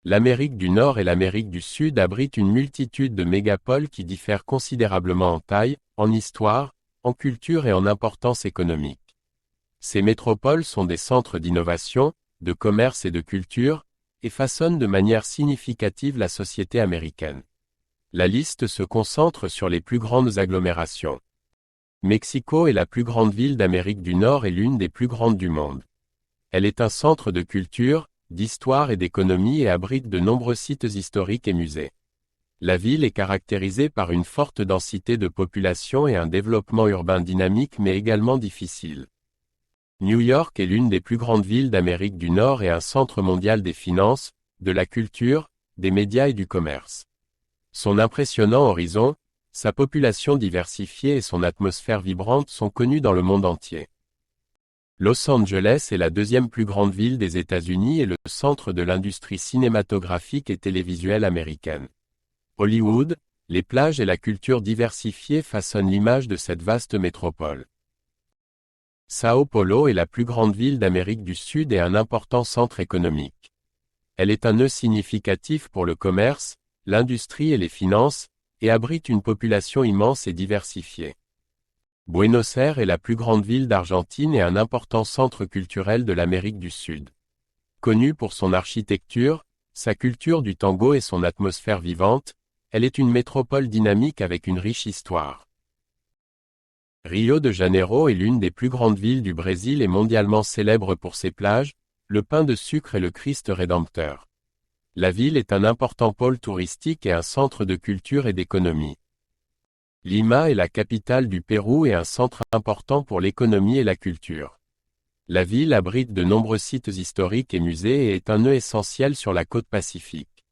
L'Amérique du Nord et l'Amérique du Sud abritent une multitude de mégapoles qui diffèrent considérablement en taille, en histoire, en culture et en importance économique. Ces métropoles sont des centres d'innovation, de commerce et de culture, et façonnent de manière significative la société américaine. La liste se concentre sur les plus grandes agglomérations. Mexico est la plus grande ville d'Amérique du Nord et l'une des plus grandes du monde. Elle est un centre de culture, d'histoire et d'économie et abrite de nombreux sites historiques et musées. La ville est caractérisée par une forte densité de population et un développement urbain dynamique mais également difficile. New York est l'une des plus grandes villes d'Amérique du Nord et un centre mondial des finances, de la culture, des médias et du commerce. Son impressionnant horizon, sa population diversifiée et son atmosphère vibrante sont connus dans le monde entier. Los Angeles est la deuxième plus grande ville des États-Unis et le centre de l'industrie cinématographique et télévisuelle américaine. Hollywood, les plages et la culture diversifiée façonnent l'image de cette vaste métropole. São Paulo est la plus grande ville d'Amérique du Sud et un important centre économique. Elle est un nœud significatif pour le commerce, l'industrie et les finances, et abrite une population immense et diversifiée. Buenos Aires est la plus grande ville d'Argentine et un important centre culturel de l'Amérique du Sud. Connue pour son architecture, sa culture du tango et son atmosphère vivante, elle est une métropole dynamique avec une riche histoire. Rio de Janeiro est l'une des plus grandes villes du Brésil et mondialement célèbre pour ses plages, le pain de sucre et le Christ rédempteur. La ville est un important pôle touristique et un centre de culture et d'économie. Lima est la capitale du Pérou et un centre important pour l'économie et la culture. La ville abrite de nombreux sites historiques et musées et est un nœud essentiel sur la côte pacifique.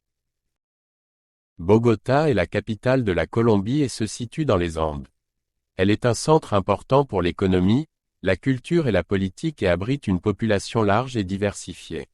Bogota est la capitale de la Colombie et se situe dans les Andes. Elle est un centre important pour l'économie, la culture et la politique et abrite une population large et diversifiée.